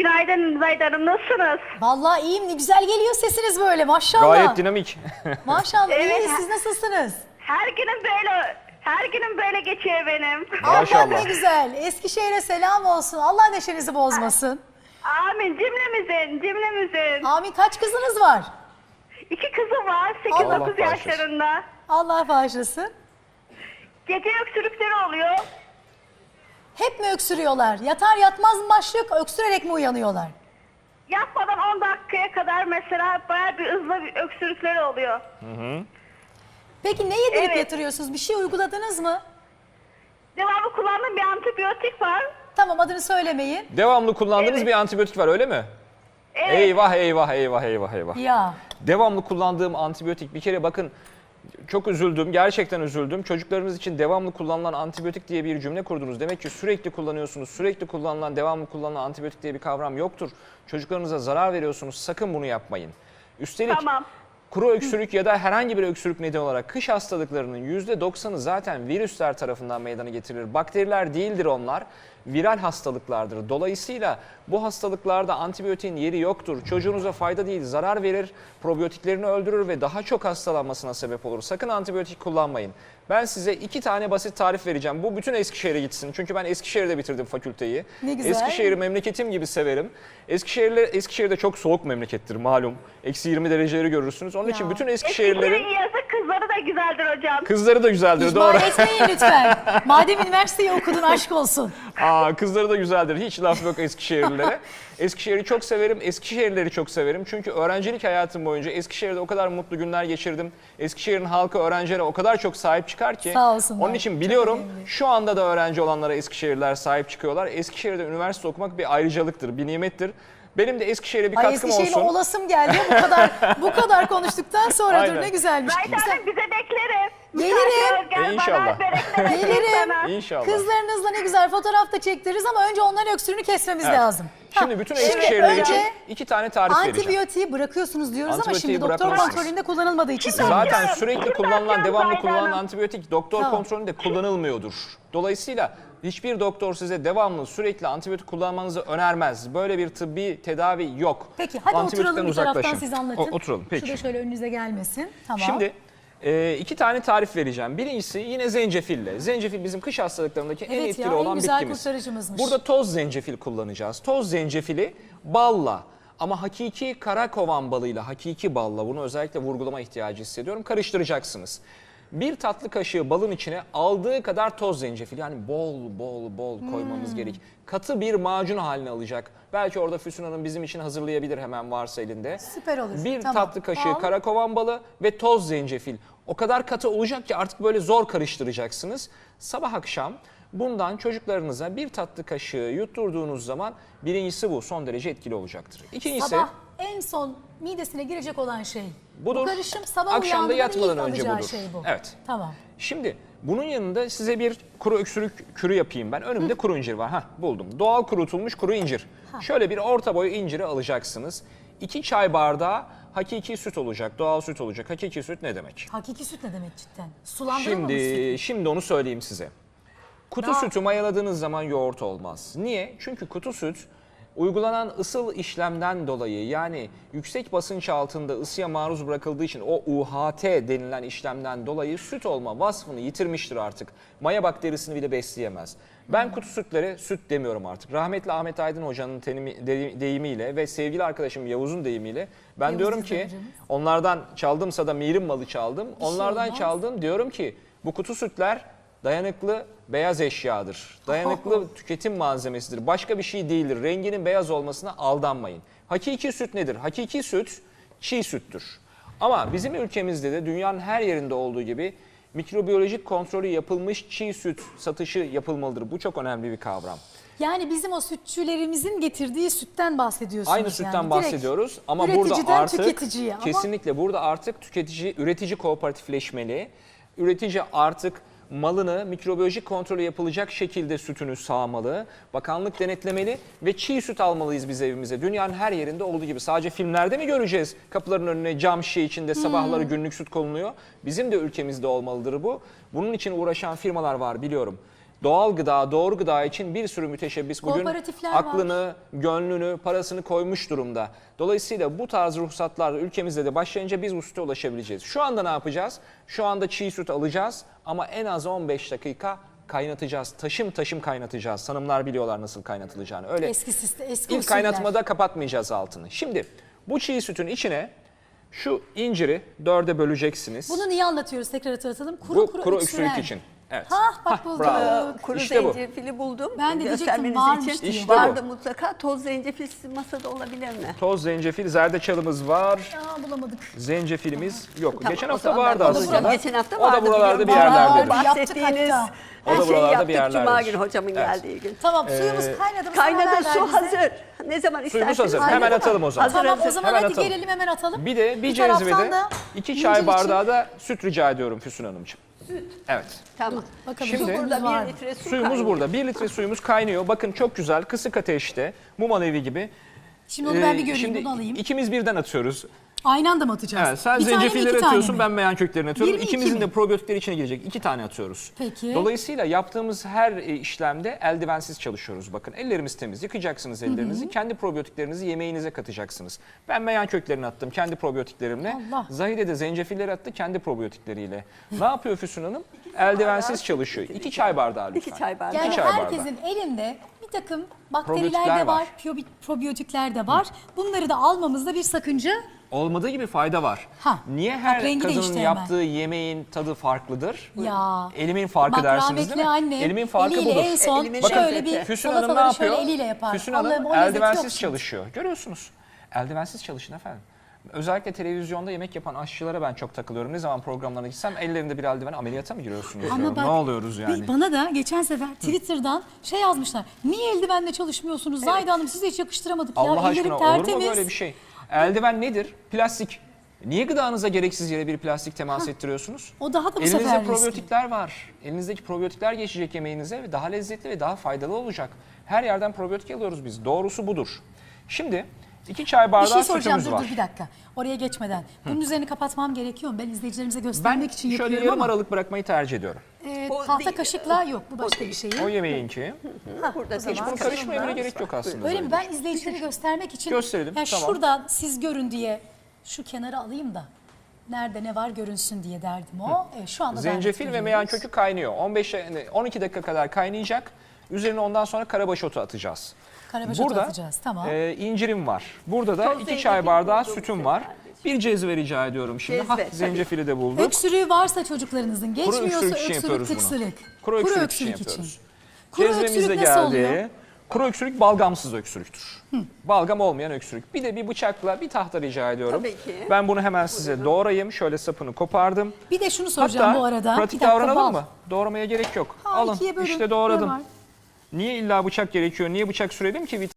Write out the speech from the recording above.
Günaydın Zahide Hanım, nasılsınız? Vallahi iyiyim. Ne güzel geliyor sesiniz böyle maşallah. Gayet dinamik. Maşallah. Evet. İyi. Siz nasılsınız? Her günüm böyle geçiyor benim. Allah Maşallah. ne güzel. Eskişehir'e selam olsun. Allah neşenizi bozmasın. Amin, cümlemizin. Amin. Kaç kızınız var? 2 kızım var, Allah 8-9 bağışlasın. yaşlarında. Allah bağışlasın. Gece öksürükleri oluyor. Hep mi öksürüyorlar? Yatar yatmaz mı başlıyor, öksürerek mi uyanıyorlar? Yatmadan 10 dakikaya kadar mesela bayağı bir hızlı bir öksürükleri oluyor. Peki ne yedirip Evet. yatırıyorsunuz? Bir şey uyguladınız mı? Devamlı kullandığım bir antibiyotik var. Tamam, adını söylemeyin. Devamlı kullandığınız Evet. bir antibiyotik var öyle mi? Evet. Eyvah. Ya. Devamlı kullandığım antibiyotik, bir kere bakın çok üzüldüm, gerçekten üzüldüm. Çocuklarınız için devamlı kullanılan antibiyotik diye bir cümle kurdunuz. Demek ki sürekli kullanıyorsunuz, sürekli kullanılan, devamlı kullanılan antibiyotik diye bir kavram yoktur. Çocuklarınıza zarar veriyorsunuz, sakın bunu yapmayın. Üstelik Tamam. kuru öksürük ya da herhangi bir öksürük nedeni olarak kış hastalıklarının %90'ı zaten virüsler tarafından meydana getirilir. Bakteriler değildir onlar, viral hastalıklardır. Dolayısıyla bu hastalıklarda antibiyotiğin yeri yoktur. Çocuğunuza fayda değil, zarar verir, probiyotiklerini öldürür ve daha çok hastalanmasına sebep olur. Sakın antibiyotik kullanmayın. Ben size 2 tane basit tarif vereceğim. Bu bütün Eskişehir'e gitsin. Çünkü ben Eskişehir'de bitirdim fakülteyi. Ne güzel. Eskişehir'i memleketim gibi severim. Eskişehir'de çok soğuk memlekettir malum. -20 dereceleri görürsünüz. Onun için bütün Eskişehirlilerin Eskişehir'in yazı kızları da güzeldir hocam. kızları da güzeldir, İhmal doğru. etmeyin lütfen. Madem üniversiteyi okudun, aşk olsun. Kızları da güzeldir. Hiç laf yok Eskişehirlilere. Eskişehir'i çok severim. Eskişehirlileri çok severim. Çünkü öğrencilik hayatım boyunca Eskişehir'de o kadar mutlu günler geçirdim. Eskişehir'in halkı öğrencilere o kadar çok sahip çıkar ki. Sağ olsunlar. Onun için biliyorum Çok önemli. şu anda da öğrenci olanlara Eskişehirliler sahip çıkıyorlar. Eskişehir'de üniversite okumak bir ayrıcalıktır, bir nimettir. Benim de Eskişehir'e bir Ay, katkım Eskişehir'le olsun. olasım geldi. Bu kadar konuştuktan sonra dur, Aynen. ne güzelmiş. Zahide Hanım bize beklerim. Gelirim. Gel İnşallah. bana, börekler yapayım Gelirim. sana. İnşallah. Kızlarınızla ne güzel fotoğraf da çektiririz ama önce onların öksürüğünü kesmemiz Evet. lazım. Şimdi bütün Şimdi Eskişehirliler önce için 2 tane tarif vereceğim. antibiyotiği bırakıyorsunuz diyoruz ama Antibiyotiği şimdi doktor bırakmazsınız. kontrolünde kullanılmadığı için Zaten söylüyoruz. sürekli kullanılan, devamlı Zahide kullanılan Hanım. antibiyotik doktor Tamam. kontrolünde kullanılmıyordur. Dolayısıyla hiçbir doktor size devamlı sürekli antibiyotik kullanmanızı önermez. Böyle bir tıbbi tedavi yok. Peki hadi Antibiyotikten oturalım bir taraftan, uzaklaşın. siz anlatın. Oturalım peki. Şu da şöyle önünüze gelmesin. Tamam. Şimdi 2 tane tarif vereceğim. Birincisi yine zencefille. Zencefil bizim kış hastalıklarındaki en Evet etkili ya, en olan güzel bitkimiz. kurtarıcımızmış. Burada toz zencefil kullanacağız. Toz zencefili balla, ama hakiki karakovan balıyla, hakiki balla, bunu özellikle vurgulama ihtiyacı hissediyorum, karıştıracaksınız. 1 tatlı kaşığı balın içine aldığı kadar toz zencefil, yani bol koymamız gerek. Katı bir macun haline alacak. Belki orada Füsun Hanım bizim için hazırlayabilir hemen, varsa elinde. Süper olur. 1 Tamam. tatlı kaşığı Al. karakovan balı ve toz zencefil. O kadar katı olacak ki artık böyle zor karıştıracaksınız. Sabah akşam bundan çocuklarınıza 1 tatlı kaşığı yutturduğunuz zaman birincisi bu son derece etkili olacaktır. İkincisi Sabah en son midesine girecek olan şey. budur. Bu karışım sabah Akşam da uyandığında yatmadan ilk önce alacağı budur. şey bu. Evet. Tamam. Şimdi bunun yanında size bir kuru öksürük kürü yapayım ben. Önümde kuru incir var. Buldum. Doğal kurutulmuş kuru incir. Şöyle bir orta boy inciri alacaksınız. 2 çay bardağı hakiki süt olacak. Doğal süt olacak. Hakiki süt ne demek? Hakiki süt ne demek cidden? Sulandırılmamış süt. Şimdi onu söyleyeyim size. Kutu Daha- sütü mayaladığınız zaman yoğurt olmaz. Niye? Çünkü kutu süt uygulanan ısıl işlemden dolayı, yani yüksek basınç altında ısıya maruz bırakıldığı için o UHT denilen işlemden dolayı süt olma vasfını yitirmiştir artık. Maya bakterisini bile besleyemez. Ben kutu sütlere süt demiyorum artık. Rahmetli Ahmet Aydın Hoca'nın deyimiyle ve sevgili arkadaşım Yavuz'un deyimiyle ben Yavuz diyorum ki izleyicimiz. onlardan çaldımsa da mirim malı çaldım. Onlardan olmaz. çaldım, diyorum ki bu kutu sütler dayanıklı beyaz eşyadır. Dayanıklı tüketim malzemesidir. Başka bir şey değildir. Renginin beyaz olmasına aldanmayın. Hakiki süt nedir? Hakiki süt çiğ süttür. Ama bizim ülkemizde de dünyanın her yerinde olduğu gibi mikrobiyolojik kontrolü yapılmış çiğ süt satışı yapılmalıdır. Bu çok önemli bir kavram. Yani bizim o sütçülerimizin getirdiği sütten bahsediyorsunuz. Aynı sütten yani. bahsediyoruz ama burada üreticiden artık tüketiciye ama- kesinlikle burada artık üretici kooperatifleşmeli. Üretici artık malını mikrobiyolojik kontrolü yapılacak şekilde sütünü sağmalı, bakanlık denetlemeli ve çiğ süt almalıyız biz evimize. Dünyanın her yerinde olduğu gibi. Sadece filmlerde mi göreceğiz? Kapıların önüne cam şişe içinde sabahları günlük süt konuluyor. Bizim de ülkemizde olmalıdır bu. Bunun için uğraşan firmalar var biliyorum. Doğal gıda, doğru gıda için bir sürü müteşebbis bugün Kooperatifler aklını, gönlünü, parasını koymuş durumda. Dolayısıyla bu tarz ruhsatlar ülkemizde de başlayınca biz bu süte ulaşabileceğiz. Şu anda ne yapacağız? Şu anda çiğ süt alacağız ama en az 15 dakika kaynatacağız. Taşım taşım kaynatacağız. Hanımlar biliyorlar nasıl kaynatılacağını. Öyle Eski sistem, eski ilk usuller. kaynatmada kapatmayacağız altını. Şimdi bu çiğ sütün içine şu inciri 4'e böleceksiniz. Bunu niye anlatıyoruz? Tekrar hatırlatalım. Bu kuru öksürük için. Evet. Bak buldum. bravo. Kuru İşte bu. zencefili buldum. Ben de diyecektim, Göstermeniz varmış için. diye. İşte bu. Vardı mutlaka. Toz zencefil sizin masada olabilir mi? Toz zencefil, zerdeçalımız var. Bulamadık. Zencefilimiz yok. Tamam, Geçen o hafta zaman vardı ben aslında. bulacağım. Geçen hafta O da vardı, buralarda bir biliyorum. yerlerdedir. Vardı. Bahsettiğiniz Yaptık O da her şeyi buralarda bir yaptık. Cuma yerlerdedir. günü hocamın Evet. geldiği gün. Tamam, suyumuz kaynadı mı? Kaynadı, Sana haber su ver bize. hazır. Ne zaman isterseniz. Suyumuz hazır. Kaynadı Hemen mı? atalım o zaman. Hazır, Tamam, hazır. o zaman Hemen hadi atalım. gelelim, hemen atalım. Bir de bir taraftan cezvede da 2 incir çay için- bardağı da süt rica ediyorum Füsun Hanımcığım. Evet. Tamam. Bakalım Şimdi- suyumuz Burada var 1 mı? litre su Suyumuz kaynıyor. burada. 1 litre suyumuz kaynıyor. Bakın çok güzel. Kısık ateşte. Mum alevi gibi. Şimdi onu ben bir göreyim, Şimdi bunu alayım. ikimiz birden atıyoruz. Aynı anda mı atacağız? Evet, sen Bir tane mi, zencefilleri iki tane atıyorsun, mi? ben meyan köklerini atıyorum. Bir mi, iki İkimizin mi? de probiyotikleri içine girecek. 2 tane atıyoruz. Peki. Dolayısıyla yaptığımız her işlemde eldivensiz çalışıyoruz. Bakın ellerimiz temiz. Yıkacaksınız ellerinizi. Kendi probiyotiklerinizi yemeğinize katacaksınız. Ben meyan köklerini attım kendi probiyotiklerimle. Allah. Zahide de zencefilleri attı kendi probiyotikleriyle. Ne yapıyor Füsun Hanım? Eldivensiz çalışıyor. 2 çay bardağı lütfen. 2 çay bardağı. Yani İki çay bardağı. herkesin elinde bir takım bakteriler Probiyotikler de var, var. probiyotikler de var. Bunları da almamızda bir sakınca Olmadığı gibi fayda var. Ha, Niye bak her rengi kadının değişti hemen. yaptığı yemeğin tadı farklıdır? ya. Elimin farkı Bak, dersiniz rahmetli değil mi? annem Elimin farkı eliyle budur. en son Elimin şöyle lezzeti. bir Füsun Hanım ne salataları şöyle yapıyor? eliyle yapar. Füsun Allah'ım, Hanım o lezzeti yok eldivensiz şimdi. çalışıyor. Görüyorsunuz. Eldivensiz çalışın efendim. Özellikle televizyonda yemek yapan aşçılara ben çok takılıyorum. Ne zaman programlarına gitsem ellerinde bir eldiven, ameliyata mı giriyorsunuz Ama diyorum. bak, Ne oluyoruz yani? Bana da geçen sefer Twitter'dan şey yazmışlar. Niye eldivenle çalışmıyorsunuz? Zahide Hanım, size hiç yakıştıramadık ya. Allah Ellerim aşkına olur mu tertemiz. böyle bir şey? Eldiven nedir? Plastik. Niye gıdanıza gereksiz yere bir plastik temas ettiriyorsunuz? O daha da bu sefer Elinizde riskli. probiyotikler var. Elinizdeki probiyotikler geçecek yemeğinize ve daha lezzetli ve daha faydalı olacak. Her yerden probiyotik alıyoruz biz. Doğrusu budur. Şimdi 2 çay Bir bardağı şey soracağım, sütümüz dur var. bir dakika. Oraya geçmeden. Bunun üzerini kapatmam gerekiyor mu? Ben izleyicilerimize göstermek Ben için şöyle yapıyorum yarım ama. aralık bırakmayı tercih ediyorum. O Tahta değil. kaşıkla yok, bu başka bir şey. O yemeğinki. Burada Hiç bunu karışmaya bile gerek yok aslında. Öyle mi? Zahide. Ben izleyicileri göstermek için Gösterelim, yani tamam. şuradan siz görün diye şu kenara alayım da nerede ne var görünsün diye derdim o. Evet, şu anda Zencefil ve meyan kökü kaynıyor. 12 dakika kadar kaynayacak. Üzerine ondan sonra karabaş otu atacağız. Karabaş otu Burada atacağız, tamam. incirim var. Burada da Toz 2 zencefil çay bardağı buldum sütüm size var. sadece. Bir cezve rica ediyorum şimdi. Cezve, tabii. Zencefili de bulduk. Öksürüğü varsa çocuklarınızın, geçmiyorsa öksürük için öksürük yapıyoruz bunu. tıksırık. Kuru öksürük için yapıyoruz. Kuru Cezvemiz de öksürük nasıl geldi. oluyor? Kuru öksürük balgamsız öksürüktür. Balgam olmayan öksürük. Bir de bir bıçakla bir tahta rica ediyorum. Tabii ki. Ben bunu hemen size doğrayayım. Şöyle sapını kopardım. Bir de şunu soracağım Hatta bu arada. pratik Bir dakika, davranalım bal. mı? Doğramaya gerek yok. Ha, Alın ikiye bölün. işte doğradım. Ne var? Niye illa bıçak gerekiyor? Niye bıçak sürelim ki?